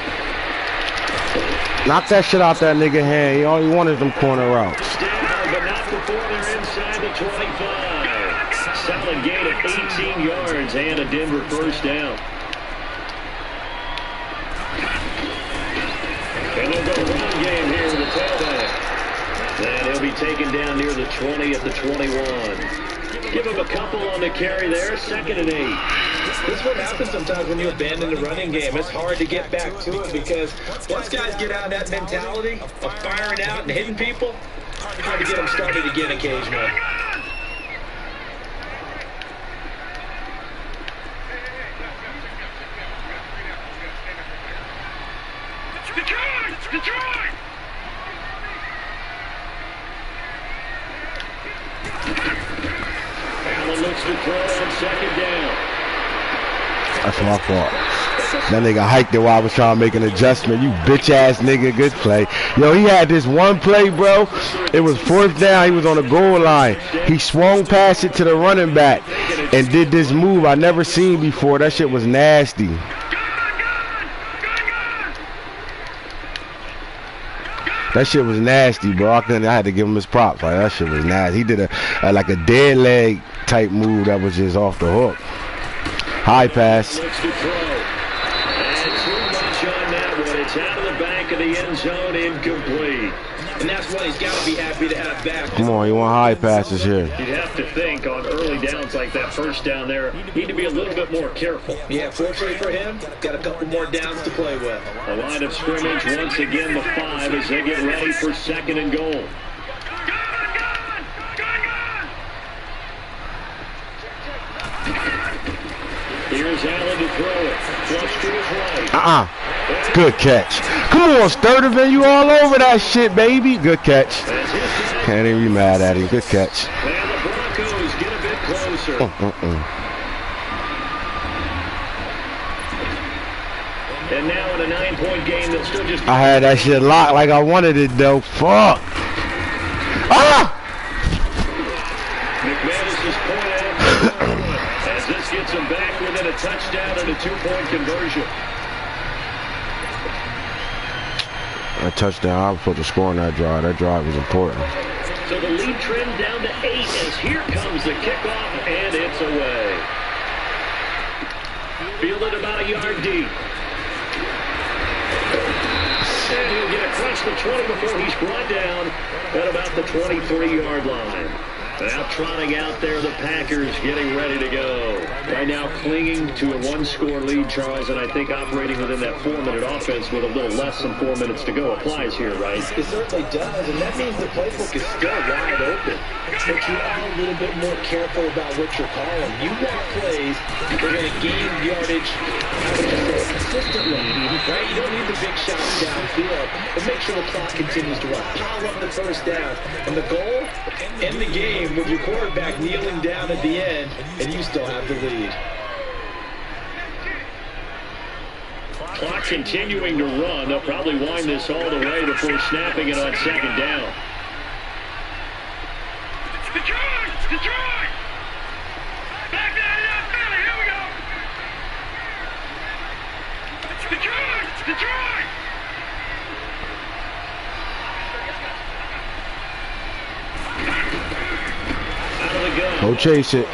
Knock that shit out that nigga hand. He only wanted them corner routes. Down, but not before they're inside the 25. Solid gain of 18 yards and a Denver 1st down. And they'll go run game here with the tailback. And he'll be taken down near the 20 at the 21. Give him a couple on the carry there. 2nd and 8. This is what happens sometimes when you abandon the running game. It's hard to get back to it because once guys get out of that mentality of firing out and hitting people, hard to get them started again occasionally. Detroit! Allen looks to throw on 2nd down. That's my fault. That nigga hiked it while I was trying to make an adjustment. You bitch ass nigga, good play. Yo, he had this one play, bro. It was 4th down. He was on the goal line. He swung past it to the running back and did this move I never seen before. That shit was nasty. That shit was nasty, bro. I had to give him his props. Like, that shit was nasty. He did a like a dead leg type move that was just off the hook. High pass. Looks to throw. And too much on that one. It's out of the back of the end zone, incomplete. And that's why he's got to be happy to have back. Come on, you want high passes here. You'd have to think on early downs like that 1st down there, need to be a little bit more careful. Yeah, fortunately for him, got a couple more downs to play with. A line of scrimmage, once again the 5 as they get ready for 2nd and goal. Here's Allen to throw it. Flush to his right. Good catch. Come on, Sturdivant, you all over that shit, baby. Good catch. Can't even be mad at him. Good catch. And the Broncos get a bit closer. And now in a 9-point game, they'll still just... I had that shit locked like I wanted it, though. Fuck. McManus's point out as this gets him back within a touchdown and a 2-point conversion. A touchdown. I was supposed to score on that drive. That drive was important. So the lead trimmed down to 8 as here comes the kickoff, and it's away. Fielded about a yard deep. And he'll get across the 20 before he's brought down at about the 23-yard line. Now trotting out there, the Packers getting ready to go. Right now clinging to a 1-score lead, Charles, and I think operating within that 4-minute offense with a little less than 4 minutes to go applies here, right? It certainly does, and that means the playbook is still wide open. But you are a little bit more careful about what you're calling. You want plays that are going to gain yardage consistently, right? You don't need the big shots downfield, but make sure the clock continues to run. Pile up the 1st down. And the goal, end the game with your quarterback kneeling down at the end, and you still have the lead. Clock continuing to run. They'll probably wind this all the way before snapping it on 2nd down. Detroit! Back down to that Philly. Here we go. Detroit! Out of the gun. Go chase it.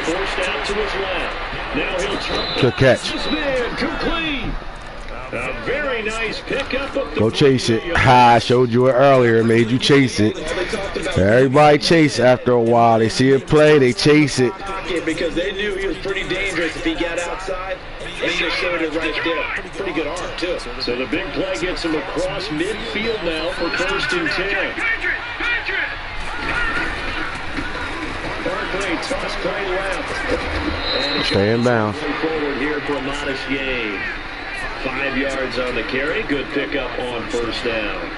Forced out to his left. Now he'll turn. Good catch. This man complete. A very nice pickup of the Go chase it. Ha, I showed you it earlier. Made you chase it. Everybody chase after a while. They see it play, they chase it. Because they knew he was pretty dangerous if he got outside. And he just showed it right there. Pretty good arm, too. So the big play gets him across midfield now for 1st and 10. Barkley, toss play left. And stay in bounds. Forward here for a modest gain. 5 yards on the carry. Good pickup on 1st down.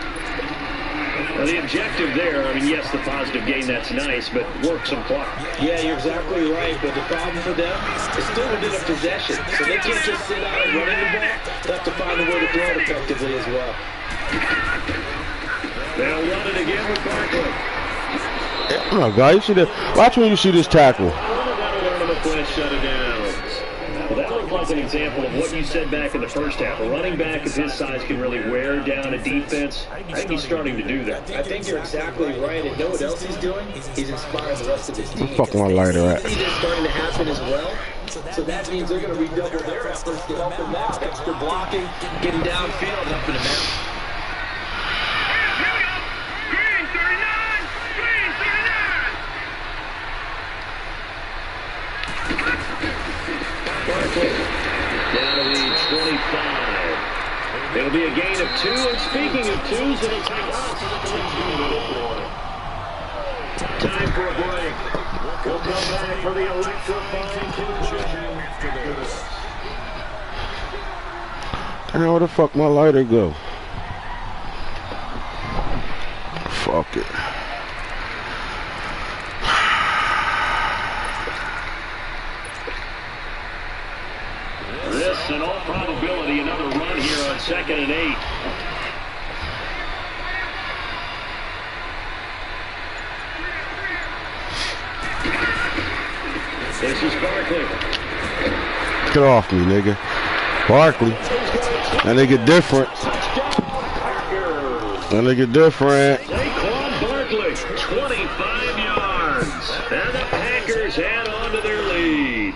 Now the objective there, I mean, yes, the positive gain, that's nice, but work some clock. Yeah, you're exactly right, but the problem for them is still within a possession, so they can't just sit out and running the ball. They have to find a way to throw it effectively as well. They'll run it again with Barkley. Oh, God, you see this. Watch when you see this tackle. Shut it down. Well, that looked like an example of what you said back in the first half. A running back of his size can really wear down a defense. I think he's starting to do that. I think you're exactly right. And know what else he's doing? He's inspiring the rest of his team. Fuck my lighter at. See this starting to happen as well. So that means they're going to redouble their efforts to help him out. Extra blocking, getting downfield, helping him out. Green 39! Green 39! Barkley down to the 25. It'll be a gain of 2. And speaking of 2s, it'll take us. Time for a break. We'll come back for the electrifying conclusion after this. Damn, where the fuck my lighter go? Fuck it. This, in all probability, another run here on 2nd and 8. This is Barkley. Get off me, nigga. Barkley. That nigga different. That nigga different. Saquon Barkley, 25 yards. And the Packers add on to their lead.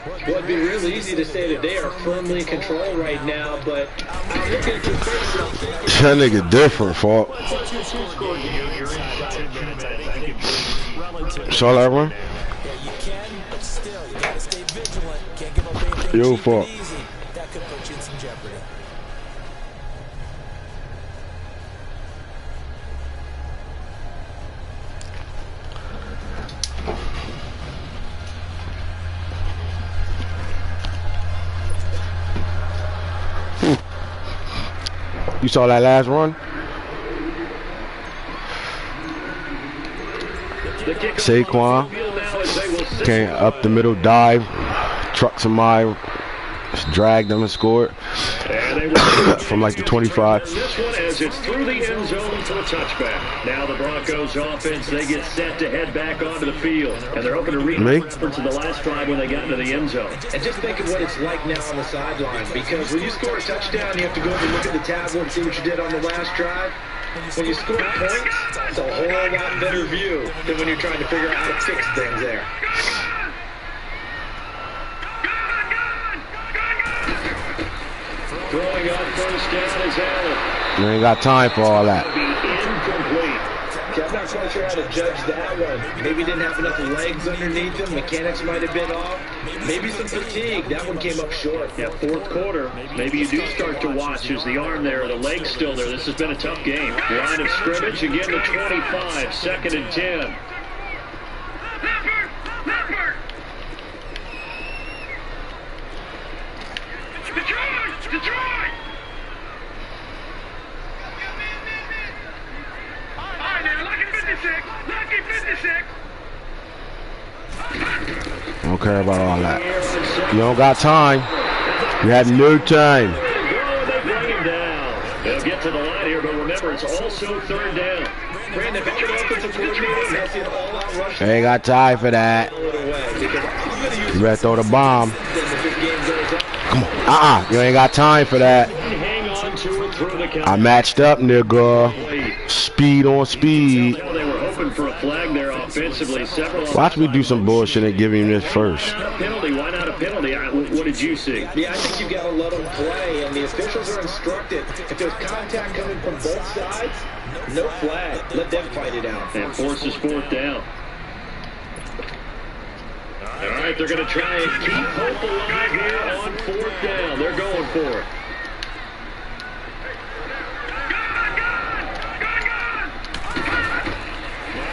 Well, it'd be real easy to say that they are firmly in control right now, but I'm looking at your face. That nigga different, fault. Saw that one? Your fault. That could put you in some jeopardy. You saw that last run? Saquon came up the middle, dive, truck somebody, dragged them and scored from like the 25. This one as it's through the end zone for a touchback. Now the Broncos offense, they get set to head back onto the field. And they're hoping to reference to the last drive when they got into the end zone. And just think of what it's like now on the sideline, because when you score a touchdown, you have to go over and look at the tablet and see what you did on the last drive. When you score points, it's a whole lot better view than when you're trying to figure out how to fix things there. Throwing up 1st down is Allen. You ain't got time for all that. Incomplete. I'm not quite sure how to judge that one. Maybe didn't have enough legs underneath him. Mechanics might have been off. Maybe some fatigue. That one came up short. Yeah, 4th quarter. Maybe you do start to watch as the arm there, the leg's still there. This has been a tough game. Line of scrimmage, again the 25, 2nd and 10. Detroit! All right, now, lucky 56. Lucky 56. I don't care about all that. You don't got time. You had no time. They bring him down. They'll get to the line here, but remember, it's also 3rd down. Brandon, if you're an offensive coordinator, that's an all-out rush. They ain't got time for that. You better throw the bomb. Come on. You ain't got time for that. Hang on to it through the I matched up, nigga. Speed on speed. They were hoping hoping for a flag there offensively. Watch me do some bullshit and give him this first. Penalty. Why not a penalty? What did you see? Yeah, I think you got to let them play, and the officials are instructed. If there's contact coming from both sides, no flag. Let them fight it out. And forces fourth down. All right, they're going to try and keep hope alive here on fourth down. They're going for it.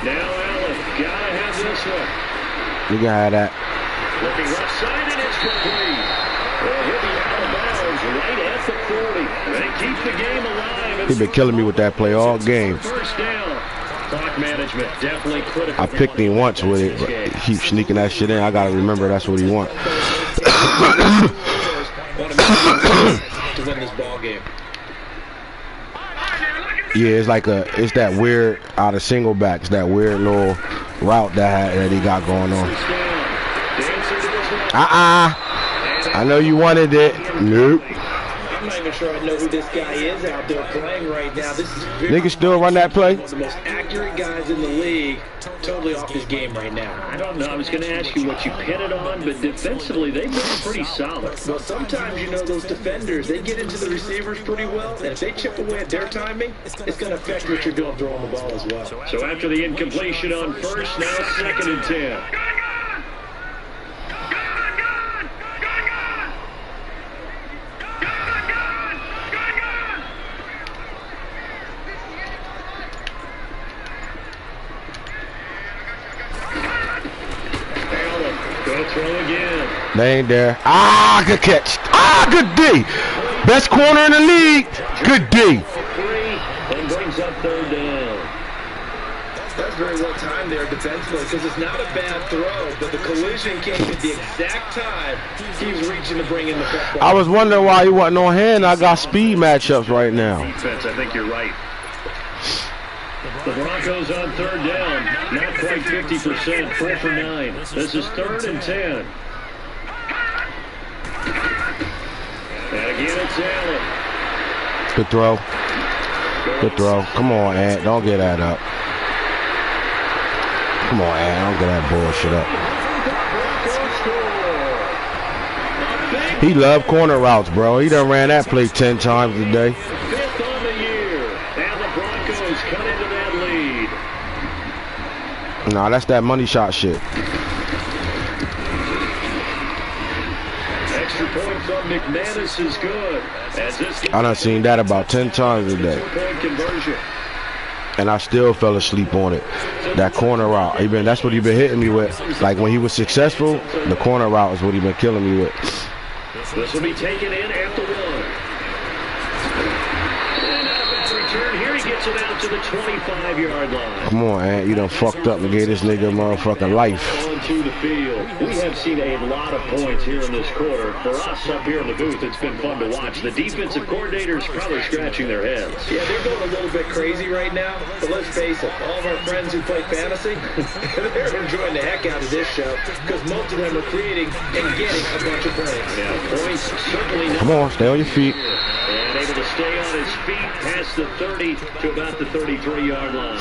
Now Allen, gotta have this one. You can have that. Looking left side, and it's complete. Well, he'll be out of bounds right at the 40. They keep the game alive. He's been killing me with that play all game. First down. Clock management definitely critical. I picked him once with it, but he keeps sneaking that shit in. I gotta remember that's what he wants. To win this ball game. Yeah, it's like it's that weird out of single backs, that weird little route that he got going on. I know you wanted it. Nope. I'm not even sure I know who this guy is out there playing right now. This is niggas still run that play? One of the most accurate guys in the league. Totally off his game right now. I don't know. I was going to ask you what you pin it on, but defensively, they've been pretty solid. Well, sometimes, you know, those defenders, they get into the receivers pretty well, and if they chip away at their timing, it's going to affect what you're doing throwing the ball as well. So after the incompletion on first, now 2nd and 10. They ain't there. Good catch. Good D. Best corner in the league. Good D. And brings up 3rd down. That's very well timed there defensively because it's not a bad throw, but the collision came at the exact time he was reaching to bring in the football. I was wondering why he wasn't on hand. I got speed matchups right now. Defense, I think you're right. The Broncos on 3rd down. Not quite 50%. 4 for 9. This is 3rd and 10. And again, it's Allen. Good throw. Good throw. Come on, Ant. Don't get that up. Come on, Ant. Don't get that bullshit up. He loved corner routes, bro. He done ran that play 10 times a day. 5th on the year. And the Broncos cut into that lead. Nah, that's that money shot shit. Extra point from McManus is good. I done seen that about 10 times a day. And I still fell asleep on it. That corner route. That's what he been hitting me with. Like when he was successful, the corner route is what he been killing me with. This will be taken in at the 1. And a bad return. Here he gets it out to the 25-yard line. Come on, Ant. You done fucked up and gave this nigga motherfucking life. Onto the field. We have seen a lot of points here in this quarter. For us up here in the booth, it's been fun to watch. The defensive coordinators probably scratching their heads. Yeah, they're going a little bit crazy right now. But let's face it, all of our friends who play fantasy, they're enjoying the heck out of this show because most of them are creating and getting a bunch of points. Yeah, points certainly not. Come on, stay on your feet. And able to stay on his feet past the 30 to about the 33-yard line.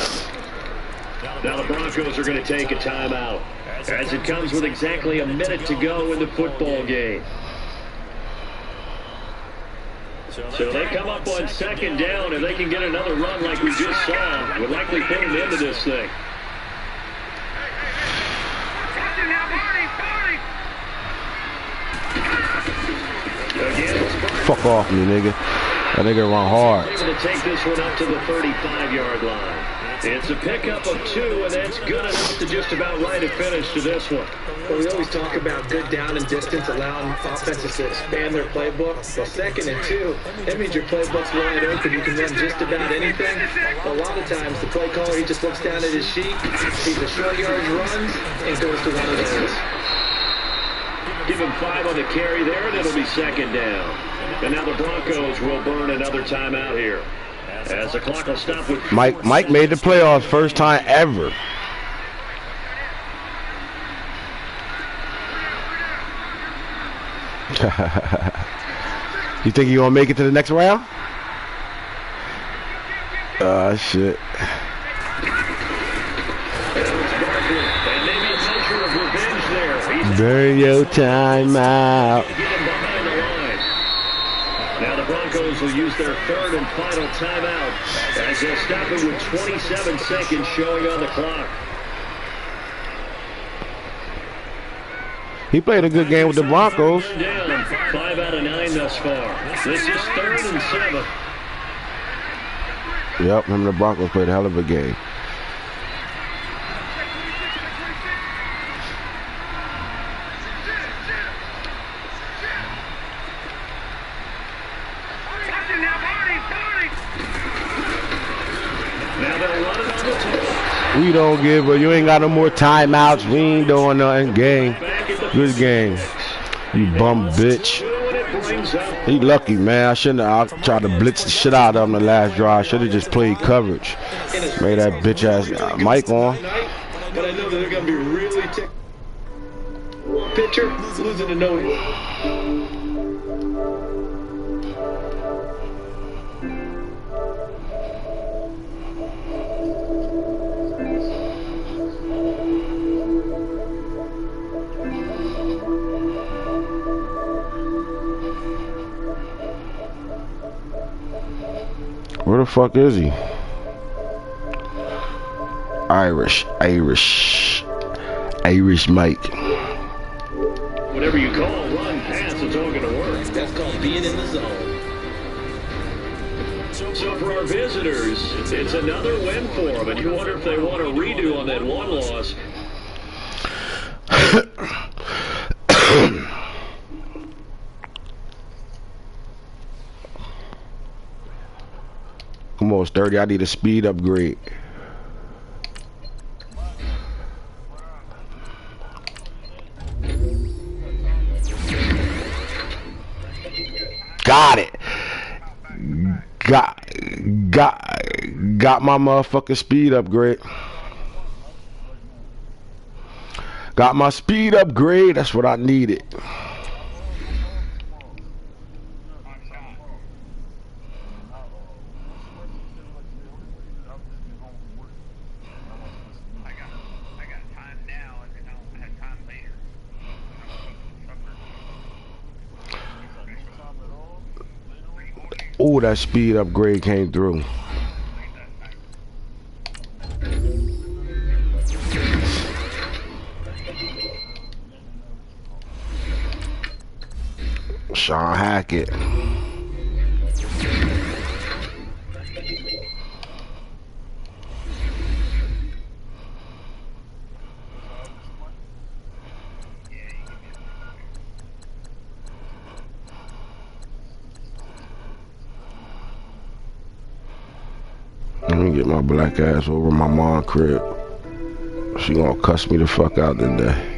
Now the Broncos are going to take a timeout as it comes with exactly a minute to go in the football game. So they come up on 2nd down, and they can get another run like we just saw. Would likely put an end to this thing. Fuck off me, nigga. That nigga run hard. Able to take this one up to the 35-yard line. It's a pickup of 2, and that's good enough to just about write a finish to this one. Well, we always talk about good down and distance, allowing offenses to expand their playbook. Well, 2nd and 2, that means your playbook's wide open. You can run just about anything. A lot of times, the play caller, he just looks down at his sheet, sees the short yards runs, and goes to one of those. Give him 5 on the carry there, and it'll be 2nd down. And now the Broncos will burn another timeout here. As the clock will stop with Mike made the playoffs first time ever. You think you're gonna make it to the next round? Shit. Burn your time out. Now the Broncos will use their third and final timeout as they'll stop it with 27 seconds showing on the clock. He played a good game with the Broncos. Down 5 out of 9 thus far. This is 3rd and 7. Yep, him and the Broncos played a hell of a game. We don't give a, you ain't got no more timeouts. We ain't doing nothing. Game. Good game. You bum bitch. He lucky, man. I shouldn't have tried to blitz the shit out of him the last drive. I should have just played coverage. Made that bitch ass mic on. But I know that they're going to be really ticked. Pitcher losing to no hit. Where the fuck is he? Irish Mike. Whatever you call run, pass, it's all going to work. That's called being in the zone. So for our visitors, it's another win for them, and you wonder if they want a redo on that one loss. Come on, Sturdy. I need a speed upgrade. Got it. Got my motherfucking speed upgrade. Got my speed upgrade. That's what I needed. Oh, that speed upgrade came through. Sean Hackett. Let me get my black ass over my mom crib. She gonna cuss me the fuck out today.